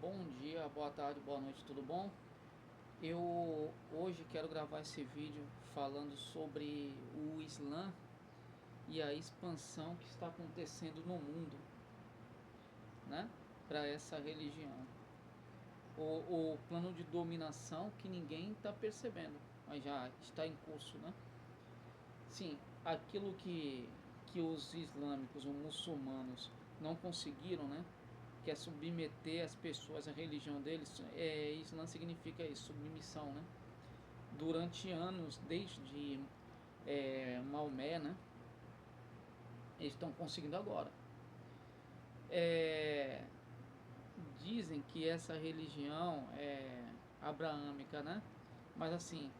Bom dia, boa tarde, boa noite, tudo bom? Eu hoje quero gravar esse vídeo falando sobre o Islã e a expansão que está acontecendo no mundo, né? Para essa religião. O plano de dominação que ninguém está percebendo, mas já está em curso, né? Sim, aquilo que os islâmicos, os muçulmanos não conseguiram, né? Que é submeter as pessoas à religião deles. Islã significa isso, submissão, né? Durante anos, desde Maomé, né? Eles estão conseguindo agora. É, dizem que essa religião é abraâmica, né? Mas assim,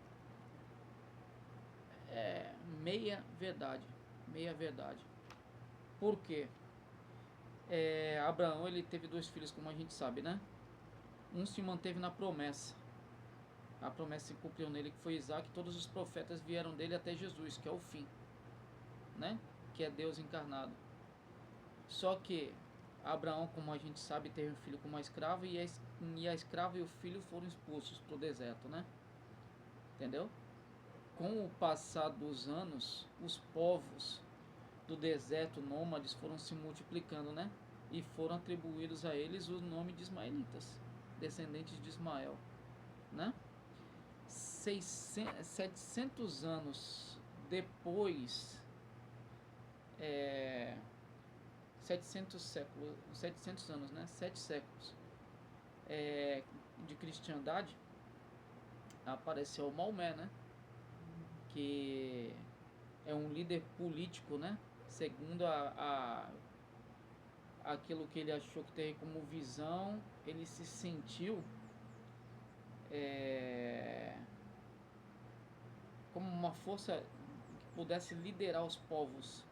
é meia verdade. Por quê? Abraão ele teve dois filhos, como a gente sabe, né? Um se manteve na promessa. A promessa se cumpriu nele, que foi Isaac. Todos os profetas vieram dele até Jesus, que é o fim, né? Que é Deus encarnado. Só que Abraão, como a gente sabe, teve um filho com uma escrava e a escrava e o filho foram expulsos para o deserto, né? Entendeu? Com o passar dos anos, os povos do deserto nômades foram se multiplicando, né? E foram atribuídos a eles o nome de ismaelitas, descendentes de Ismael, né? 700 anos depois, é, 700 anos, né? 7 séculos de cristandade, apareceu Maomé, né? Que é um líder político, né? Segundo aquilo que ele achou que teria como visão, ele se sentiu é, como uma força que pudesse liderar os povos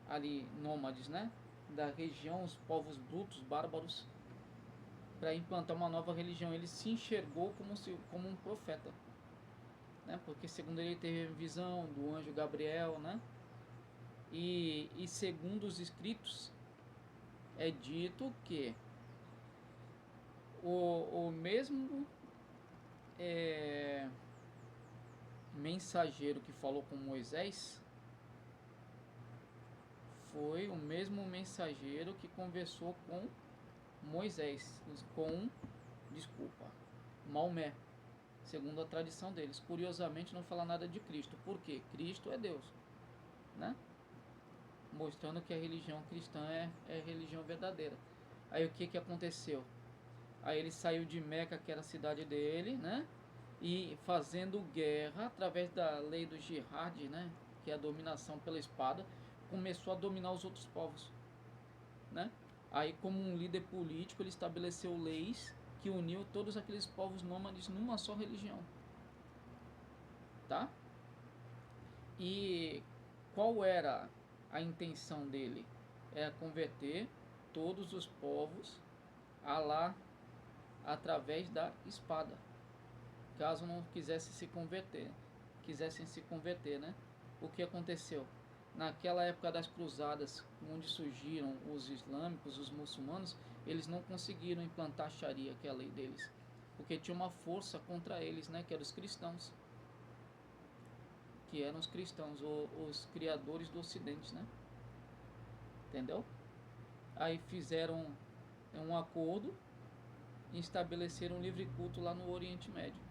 ali nômades, né? Da região, os povos brutos, bárbaros, para implantar uma nova religião. Ele se enxergou como um profeta, né? Porque segundo ele teve visão do anjo Gabriel, né? E segundo os escritos é dito que o mesmo é, mensageiro que falou com Moisés foi o mesmo mensageiro que conversou com Moisés, desculpa, Maomé, segundo a tradição deles. Curiosamente não fala nada de Cristo, porque Cristo é Deus, né? Mostrando que a religião cristã é religião verdadeira. Aí o que aconteceu? Aí ele saiu de Meca, que era a cidade dele, né? E fazendo guerra através da lei do jihad, né? Que é a dominação pela espada, começou a dominar os outros povos, né? Aí, como um líder político, ele estabeleceu leis que uniu todos aqueles povos nômades numa só religião, tá? E qual era a intenção dele? Era converter todos os povos a Alá através da espada, caso não quisessem se converter, né? O que aconteceu? Naquela época das cruzadas, onde surgiram os islâmicos, os muçulmanos, eles não conseguiram implantar a Sharia, que é a lei deles, porque tinha uma força contra eles, né? Que eram os cristãos, os criadores do Ocidente, né? Entendeu? Aí fizeram um acordo e estabeleceram um livre culto lá no Oriente Médio,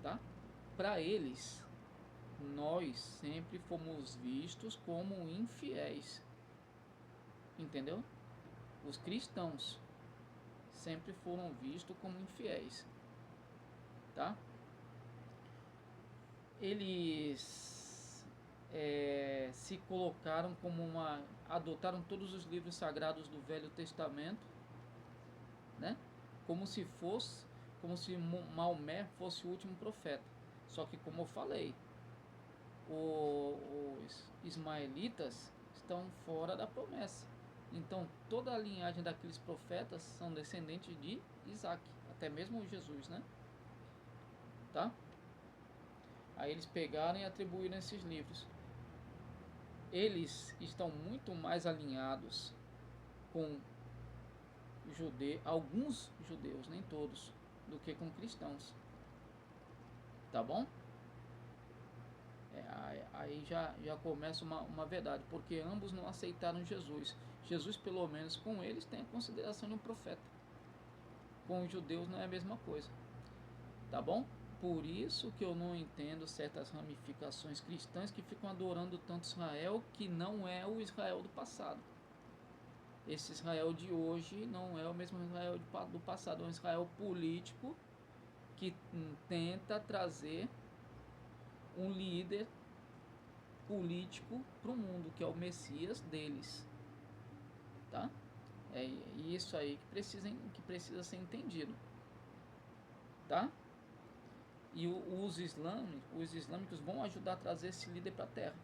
tá? Para eles, nós sempre fomos vistos como infiéis, entendeu? Os cristãos sempre foram vistos como infiéis, tá? Eles se colocaram adotaram todos os livros sagrados do Velho Testamento, né? Como se Maomé fosse o último profeta. Só que, como eu falei, os ismaelitas estão fora da promessa. Então toda a linhagem daqueles profetas são descendentes de Isaac, até mesmo Jesus, né? Tá? Aí eles pegaram e atribuíram esses livros. Eles estão muito mais alinhados com alguns judeus, nem todos, do que com cristãos. Tá bom? Aí já começa uma verdade, porque ambos não aceitaram Jesus. Jesus, pelo menos com eles, tem a consideração de um profeta. Com os judeus não é a mesma coisa. Tá bom? Por isso que eu não entendo certas ramificações cristãs que ficam adorando tanto Israel, que não é o Israel do passado. Esse Israel de hoje não é o mesmo Israel do passado, é um Israel político que tenta trazer um líder político para o mundo, que é o Messias deles, tá? É isso aí que precisa ser entendido, tá? E os islâmicos vão ajudar a trazer esse líder para a Terra,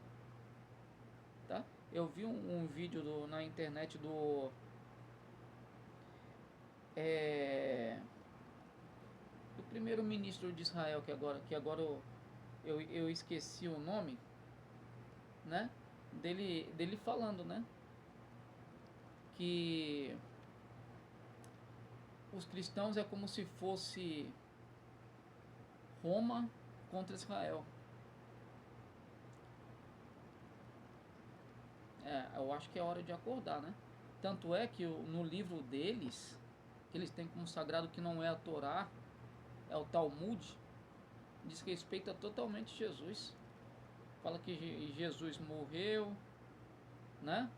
tá? Eu vi um vídeo na internet do primeiro-ministro de Israel, que agora eu esqueci o nome, né? Dele falando, né? Que os cristãos é como se fosse Roma contra Israel. Eu acho que é hora de acordar, né? Tanto é que no livro deles, que eles têm como sagrado, que não é a Torá, é o Talmud, diz que respeita totalmente Jesus. Fala que Jesus morreu, né?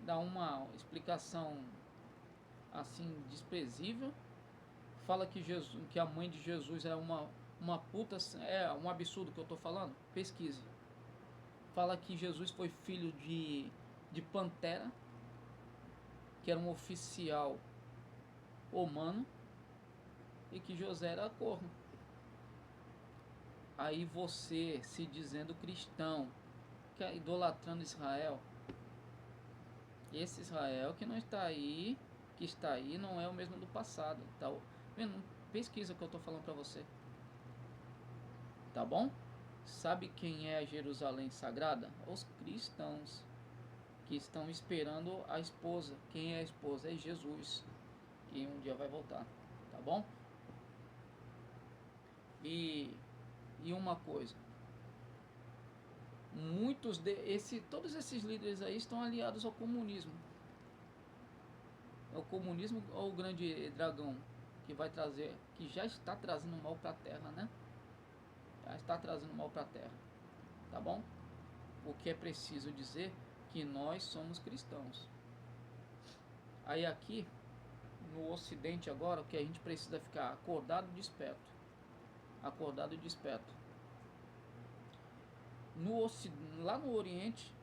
Dá uma explicação assim desprezível. Fala que a mãe de Jesus é uma puta. É um absurdo que eu tô falando. Pesquise. Fala que Jesus foi filho de Pantera, que era um oficial romano, e que José era corno. Aí você, se dizendo cristão, que é idolatrando Israel, esse Israel que não está aí, que está aí, não é o mesmo do passado, tá vendo? Pesquisa que eu estou falando para você, tá bom? Sabe quem é a Jerusalém Sagrada? Os cristãos que estão esperando a esposa. Quem é a esposa? É Jesus, que um dia vai voltar, tá bom? E uma coisa, todos esses líderes aí estão aliados ao comunismo. É o comunismo ou o grande dragão que vai trazer, que já está trazendo mal para a Terra, né? Já está trazendo mal para a Terra, tá bom? O que é preciso dizer que nós somos cristãos. Aí aqui no Ocidente agora, o que a gente precisa ficar acordado e desperto. Acordado e desperto. Lá no Oriente,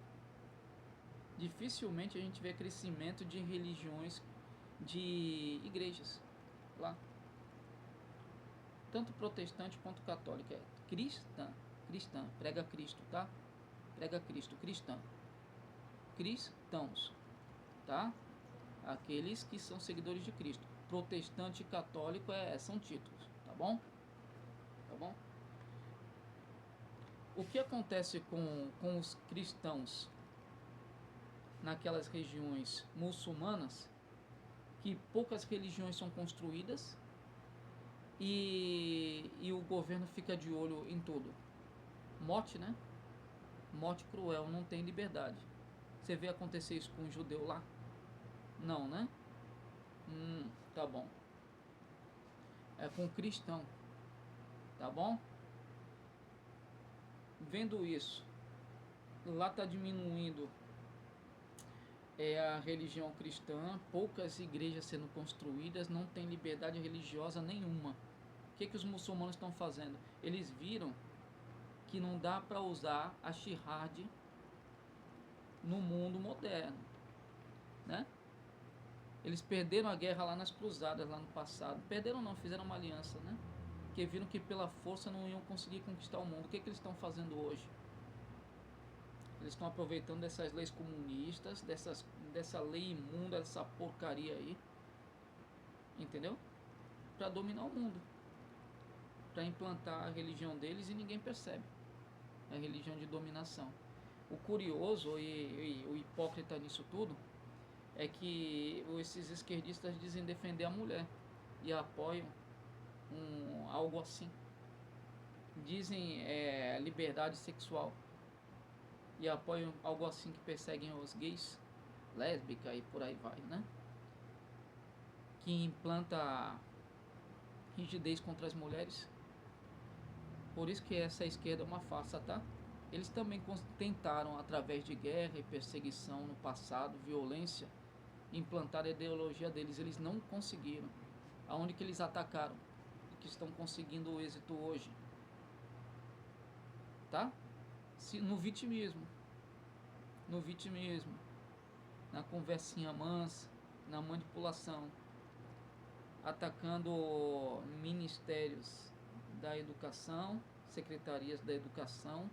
dificilmente a gente vê crescimento de religiões, de igrejas lá, tanto protestante quanto católica. É cristã, prega Cristo, tá? Prega Cristo, cristãos, tá? Aqueles que são seguidores de Cristo. Protestante e católico são títulos, tá bom? Tá bom? O que acontece com os cristãos naquelas regiões muçulmanas, que poucas religiões são construídas e o governo fica de olho em tudo? Morte, né? Morte cruel, não tem liberdade. Você vê acontecer isso com um judeu lá? Não, né? Tá bom. É com cristão, tá bom? Vendo isso, lá tá diminuindo a religião cristã, poucas igrejas sendo construídas, não tem liberdade religiosa nenhuma. O que os muçulmanos estão fazendo? Eles viram que não dá para usar a jihad no mundo moderno, né? Eles perderam a guerra lá nas cruzadas, lá no passado. Perderam não, fizeram uma aliança, né? Porque viram que pela força não iam conseguir conquistar o mundo. O que eles estão fazendo hoje? Eles estão aproveitando dessas leis comunistas, dessa lei imunda, dessa porcaria aí, entendeu? Para dominar o mundo, para implantar a religião deles, e ninguém percebe. É a religião de dominação. O curioso e o hipócrita nisso tudo é que esses esquerdistas dizem defender a mulher e apoiam algo assim. Dizem liberdade sexual e apoiam algo assim que perseguem os gays, lésbica e por aí vai, né? Que implanta rigidez contra as mulheres. Por isso que essa esquerda é uma farsa, tá? Eles também tentaram, através de guerra e perseguição no passado, violência, implantar a ideologia deles. Eles não conseguiram. Aonde que eles atacaram? E que estão conseguindo o êxito hoje? Tá? No vitimismo. No vitimismo. Na conversinha mansa. Na manipulação. Atacando ministérios da educação, secretarias da educação,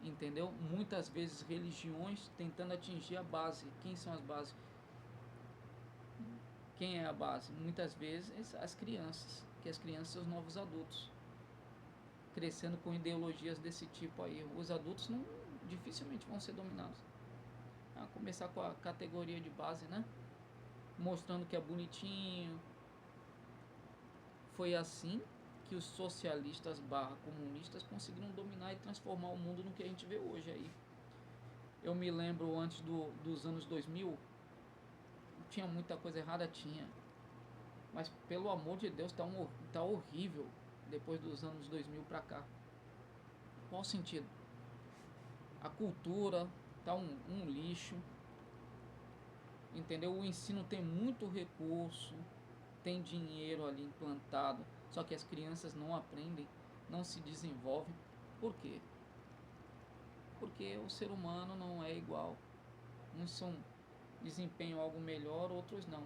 entendeu? Muitas vezes religiões tentando atingir a base. Quem são as bases? Quem é a base? Muitas vezes as crianças, que as crianças são os novos adultos, crescendo com ideologias desse tipo aí. Os adultos não, dificilmente vão ser dominados. A começar com a categoria de base, né? Mostrando que é bonitinho. Foi assim que os socialistas / comunistas conseguiram dominar e transformar o mundo no que a gente vê hoje aí. Eu me lembro antes dos anos 2000, tinha muita coisa errada, tinha. Mas pelo amor de Deus, tá horrível depois dos anos 2000 pra cá. Qual sentido? A cultura tá um lixo. Entendeu? O ensino tem muito recurso, tem dinheiro ali implantado, só que as crianças não aprendem, não se desenvolvem. Por quê? Porque o ser humano não é igual. Uns desempenham algo melhor, outros não.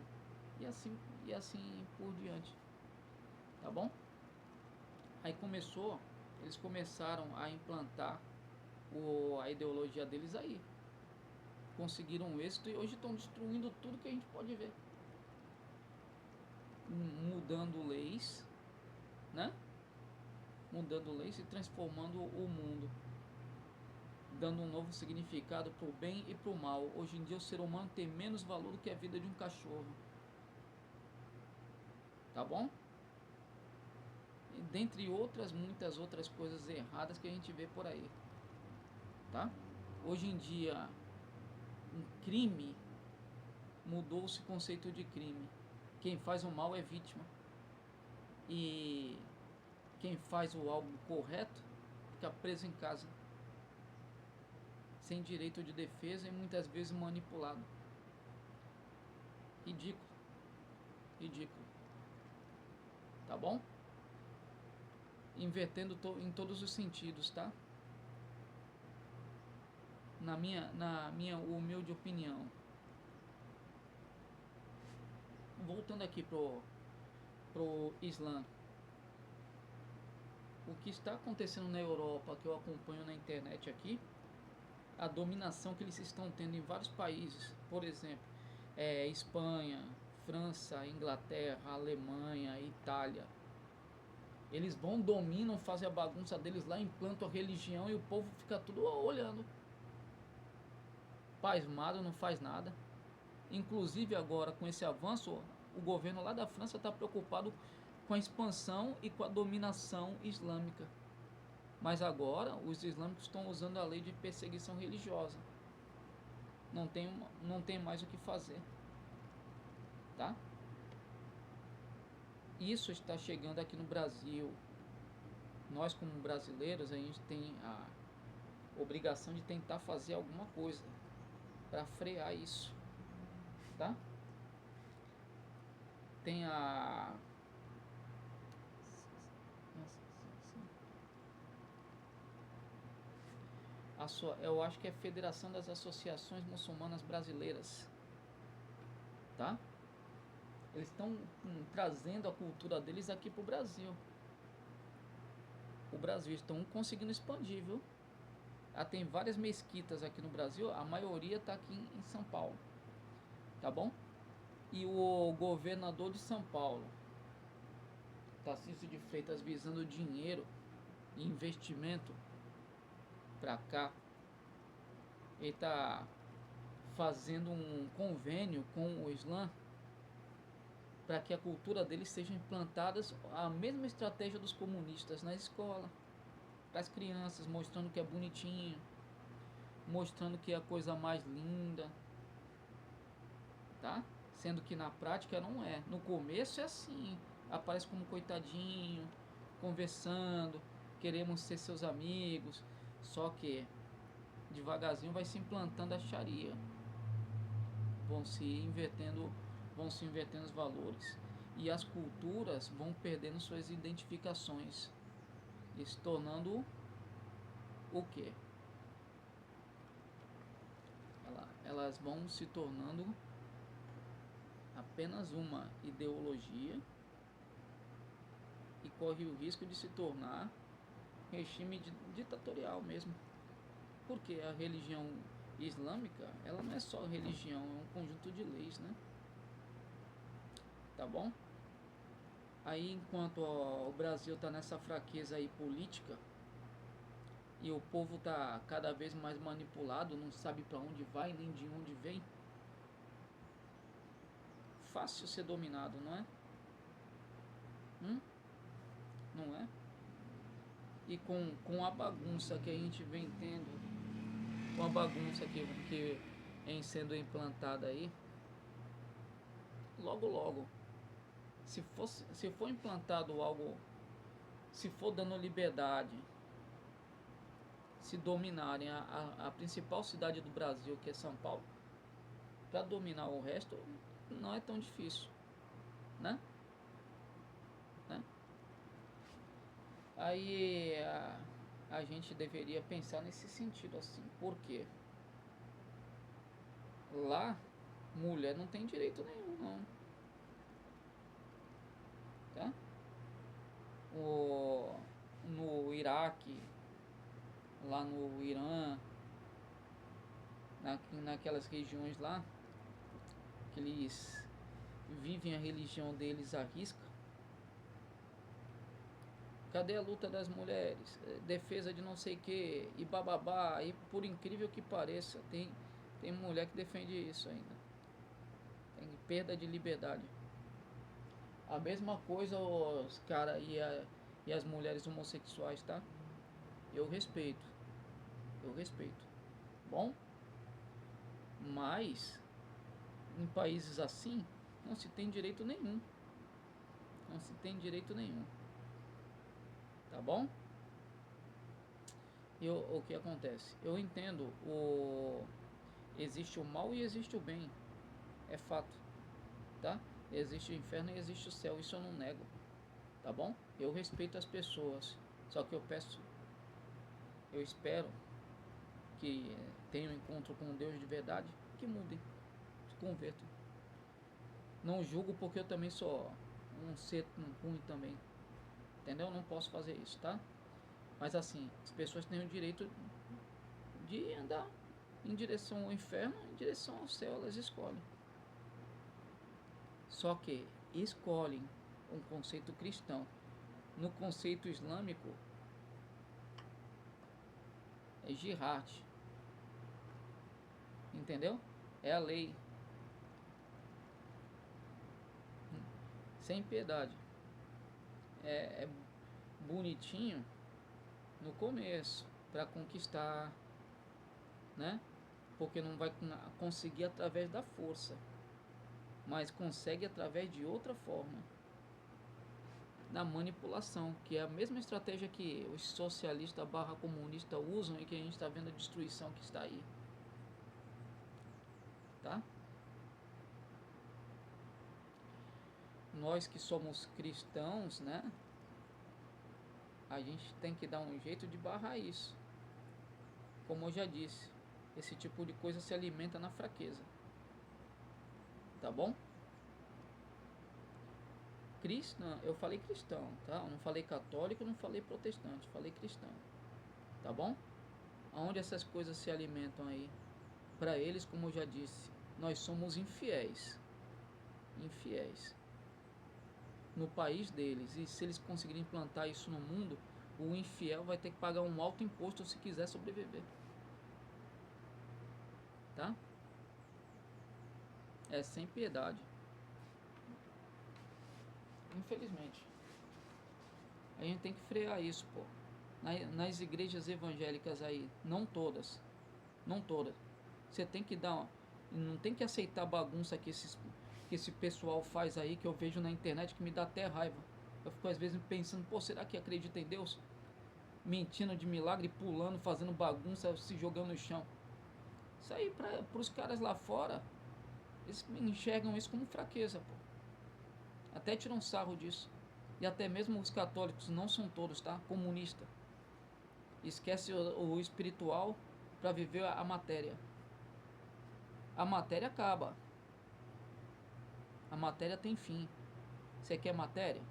E assim por diante. Tá bom? Aí eles começaram a implantar a ideologia deles aí. Conseguiram um êxito e hoje estão destruindo tudo que a gente pode ver. Mudando leis, né? Mudando leis e transformando o mundo, dando um novo significado para o bem e para o mal. Hoje em dia o ser humano tem menos valor do que a vida de um cachorro. Tá bom? E dentre muitas outras coisas erradas que a gente vê por aí. Tá? Hoje em dia, um crime, mudou-se o conceito de crime. Quem faz o mal é vítima. E quem faz o algo correto fica preso em casa, sem direito de defesa e muitas vezes manipulado. Ridículo. Ridículo. Tá bom? Invertendo em todos os sentidos, tá? Na minha humilde opinião. Voltando aqui pro Islã. O que está acontecendo na Europa, que eu acompanho na internet aqui, a dominação que eles estão tendo em vários países, por exemplo, Espanha, França, Inglaterra, Alemanha, Itália. Eles dominam, fazem a bagunça deles lá, implantam a religião e o povo fica tudo olhando. Pasmado, não faz nada. Inclusive agora, com esse avanço, o governo lá da França está preocupado com a expansão e com a dominação islâmica. Mas agora os islâmicos estão usando a lei de perseguição religiosa. Não tem mais o que fazer. Tá? Isso está chegando aqui no Brasil. Nós, como brasileiros, a gente tem a obrigação de tentar fazer alguma coisa para frear isso. Tá? Tem eu acho que é a Federação das Associações Muçulmanas Brasileiras, tá? Eles estão trazendo a cultura deles aqui pro Brasil. O Brasil estão conseguindo expandir, viu? Tem várias mesquitas aqui no Brasil, a maioria tá aqui em São Paulo, tá bom? E o governador de São Paulo, Tarcísio de Freitas, visando dinheiro e investimento, para cá, ele está fazendo um convênio com o Islã para que a cultura deles seja implantada a mesma estratégia dos comunistas na escola, para as crianças, mostrando que é bonitinho, mostrando que é a coisa mais linda, tá? Sendo que na prática não é. No começo é assim, aparece como coitadinho, conversando, queremos ser seus amigos, só que devagarzinho vai se implantando a Sharia, vão se invertendo os valores e as culturas vão perdendo suas identificações e se tornando o que? Elas vão se tornando apenas uma ideologia e corre o risco de se tornar regime ditatorial mesmo. Porque a religião islâmica, ela não é só religião, é um conjunto de leis, né? Tá bom? Aí enquanto o Brasil está nessa fraqueza aí política e o povo está cada vez mais manipulado, não sabe para onde vai nem de onde vem, fácil ser dominado, não é? Não é? E com a bagunça que a gente vem tendo, com a bagunça que vem sendo implantada aí, logo, se for implantado algo, se for dando liberdade, se dominarem a principal cidade do Brasil, que é São Paulo, para dominar o resto, não é tão difícil, né? Aí a gente deveria pensar nesse sentido assim, porque lá mulher não tem direito nenhum, não, tá? No Iraque, lá no Irã, naquelas regiões lá, que eles vivem a religião deles à risca. Cadê a luta das mulheres? Defesa de não sei o que, e bababá, e por incrível que pareça, tem mulher que defende isso ainda. Tem perda de liberdade. A mesma coisa os caras e as mulheres homossexuais, tá? Eu respeito. Bom? Mas em países assim não se tem direito nenhum. Tá bom? O que acontece? Eu entendo, existe o mal e existe o bem. É fato, tá? Existe o inferno e existe o céu, isso eu não nego, tá bom? Eu respeito as pessoas, só que eu espero que tenham um encontro com Deus de verdade, que mudem, se convertam. Não julgo porque eu também sou um ser ruim também, entendeu? Não posso fazer isso, tá? Mas assim, as pessoas têm o direito de andar em direção ao inferno, em direção ao céu, elas escolhem. Só que escolhem um conceito cristão. No conceito islâmico é jihad, entendeu? É a lei, sem piedade. É bonitinho no começo para conquistar, né? Porque não vai conseguir através da força, mas consegue através de outra forma, da manipulação, que é a mesma estratégia que os socialistas barra comunistas usam e que a gente está vendo a destruição que está aí, tá? Nós que somos cristãos, né? A gente tem que dar um jeito de barrar isso. Como eu já disse, esse tipo de coisa se alimenta na fraqueza. Tá bom? Cristão, eu falei cristão, tá? Eu não falei católico, não falei protestante, falei cristão. Tá bom? Aonde essas coisas se alimentam aí? Para eles, como eu já disse, nós somos infiéis. No país deles. E se eles conseguirem implantar isso no mundo, O infiel vai ter que pagar um alto imposto se quiser sobreviver. Tá? É sem piedade. Infelizmente. A gente tem que frear isso, pô. Nas igrejas evangélicas aí, não todas. Não todas. Você tem que dar uma, não tem que aceitar a bagunça que esse pessoal faz aí, que eu vejo na internet, que me dá até raiva. Eu fico às vezes pensando, pô, será que acredita em Deus? Mentindo de milagre, pulando, fazendo bagunça, se jogando no chão. Isso aí, para os caras lá fora, eles enxergam isso como fraqueza, pô. Até tiram sarro disso. E até mesmo os católicos, não são todos, tá? Comunista. Esquece o espiritual para viver a matéria. A matéria acaba. A matéria tem fim. Você quer matéria?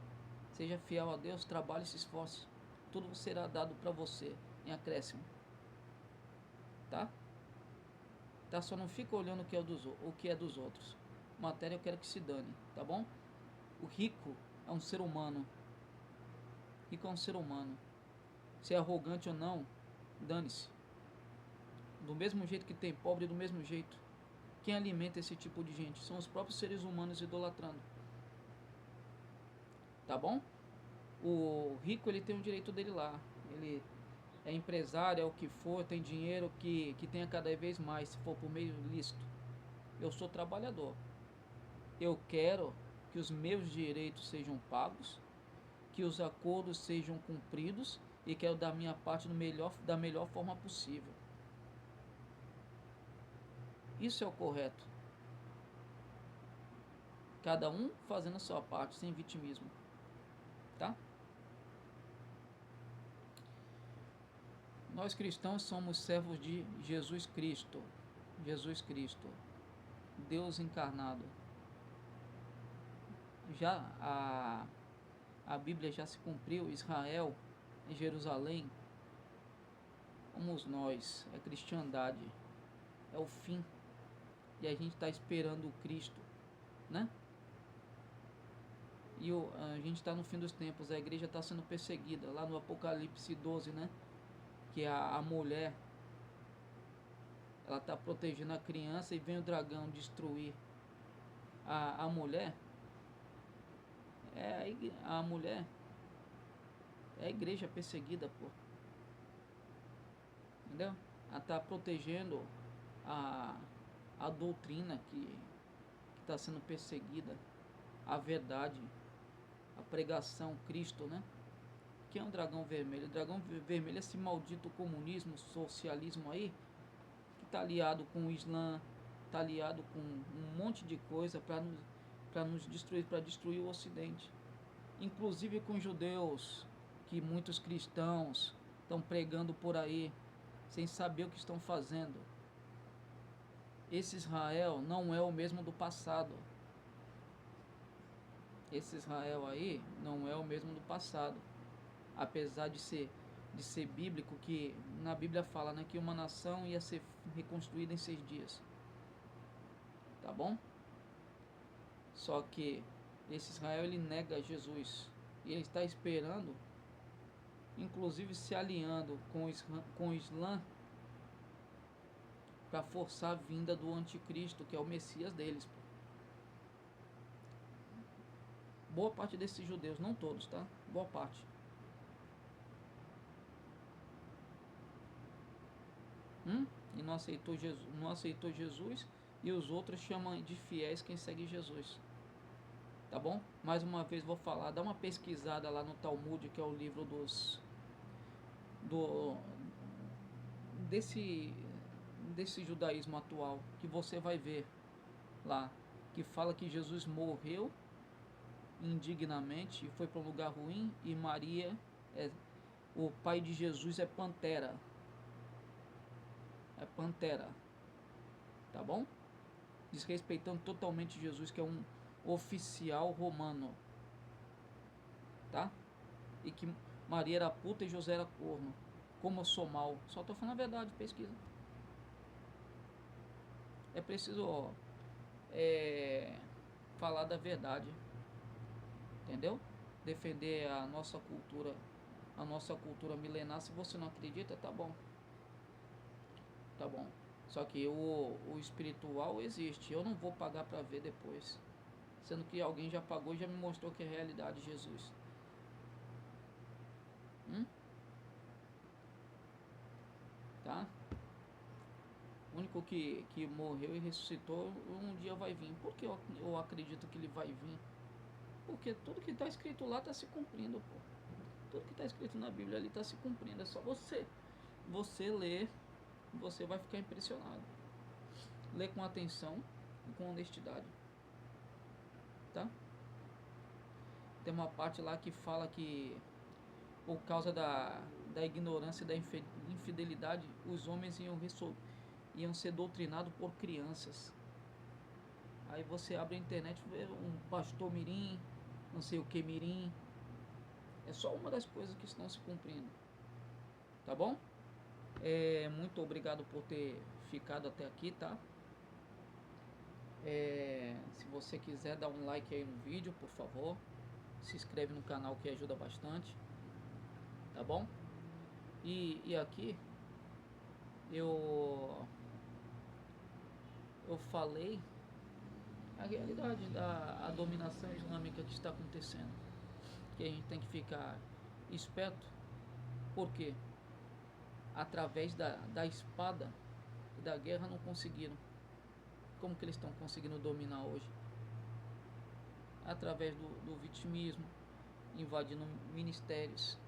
Seja fiel a Deus, trabalhe e se esforce. Tudo será dado para você em acréscimo. Tá? Tá? Só não fica olhando o que é dos outros. Matéria eu quero que se dane, tá bom? O rico é um ser humano. Rico é um ser humano. Se é arrogante ou não, dane-se. Do mesmo jeito que tem pobre, do mesmo jeito. Quem alimenta esse tipo de gente são os próprios seres humanos idolatrando. Tá bom? O rico, ele tem o direito dele lá. Ele é empresário, é o que for, tem dinheiro que tenha cada vez mais, se for por meio lícito. Eu sou trabalhador. Eu quero que os meus direitos sejam pagos, que os acordos sejam cumpridos e quero dar minha parte da melhor forma possível. Isso é o correto. Cada um fazendo a sua parte, sem vitimismo. Tá? Nós cristãos somos servos de Jesus Cristo. Jesus Cristo. Deus encarnado. Já a Bíblia já se cumpriu. Israel em Jerusalém. Somos nós. É cristandade. É o fim. E a gente está esperando o Cristo. Né? E a gente está no fim dos tempos. A igreja está sendo perseguida. Lá no Apocalipse 12, né? Que a mulher, ela está protegendo a criança e vem o dragão destruir a mulher. A mulher é a igreja perseguida, pô. Entendeu? Ela está protegendo a doutrina que está sendo perseguida, a verdade, a pregação, Cristo, né? Que é um dragão vermelho? O dragão vermelho é esse maldito comunismo, socialismo aí, que está aliado com o Islã, está aliado com um monte de coisa para nos destruir, para destruir o Ocidente. Inclusive com judeus, que muitos cristãos estão pregando por aí, sem saber o que estão fazendo. Esse Israel não é o mesmo do passado. Esse Israel aí não é o mesmo do passado. Apesar de ser bíblico, que na Bíblia fala, né, que uma nação ia ser reconstruída em 6 dias. Tá bom? Só que esse Israel, ele nega Jesus. E ele está esperando, inclusive se alinhando com o Islã, para forçar a vinda do anticristo, que é o Messias deles. Boa parte desses judeus, não todos, tá? Boa parte. E não aceitou Jesus, e os outros chamam de fiéis quem segue Jesus. Tá bom? Mais uma vez vou falar, dá uma pesquisada lá no Talmud, que é o livro desse judaísmo atual, que você vai ver lá, que fala que Jesus morreu indignamente e foi para um lugar ruim, e Maria, o pai de Jesus é Pantera. É Pantera. Tá bom? Desrespeitando totalmente Jesus, que é um oficial romano. Tá? E que Maria era puta e José era corno. Como eu sou mal. Só tô falando a verdade, pesquisa. É preciso falar da verdade. Entendeu? Defender a nossa cultura a nossa cultura milenar. Se você não acredita, tá bom. Tá bom. Só que o espiritual existe. Eu não vou pagar para ver depois. Sendo que alguém já pagou e já me mostrou que é realidade Jesus. Tá? O único que morreu e ressuscitou um dia vai vir. Por que eu acredito que ele vai vir? Porque tudo que está escrito lá está se cumprindo, pô. Tudo que está escrito na Bíblia ali está se cumprindo. É só você ler, você vai ficar impressionado. Lê com atenção e com honestidade. Tá? Tem uma parte lá que fala que por causa da ignorância e da infidelidade, os homens iam ser doutrinados por crianças. Aí você abre a internet e vê um pastor mirim, não sei o que mirim. É só uma das coisas que estão se cumprindo. Tá bom? Muito obrigado por ter ficado até aqui, tá? Se você quiser dar um like aí no vídeo, por favor. Se inscreve no canal que ajuda bastante. Tá bom? E aqui eu falei a realidade da dominação islâmica que está acontecendo. Que a gente tem que ficar esperto. Por quê? Através da espada e da guerra não conseguiram. Como que eles estão conseguindo dominar hoje? Através do vitimismo, invadindo ministérios,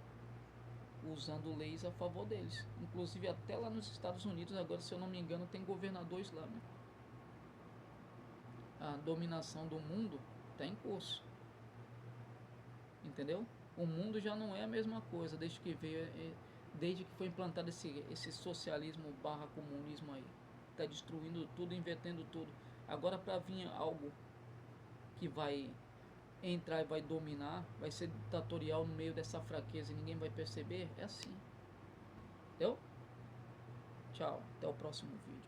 usando leis a favor deles. Inclusive até lá nos Estados Unidos, agora se eu não me engano, tem governador islâmico. A dominação do mundo está em curso. Entendeu? O mundo já não é a mesma coisa desde que foi implantado esse socialismo barra comunismo aí. Está destruindo tudo, invertendo tudo. Agora para vir algo que vai entrar e vai dominar, vai ser ditatorial no meio dessa fraqueza e ninguém vai perceber, é assim. Entendeu? Tchau, até o próximo vídeo.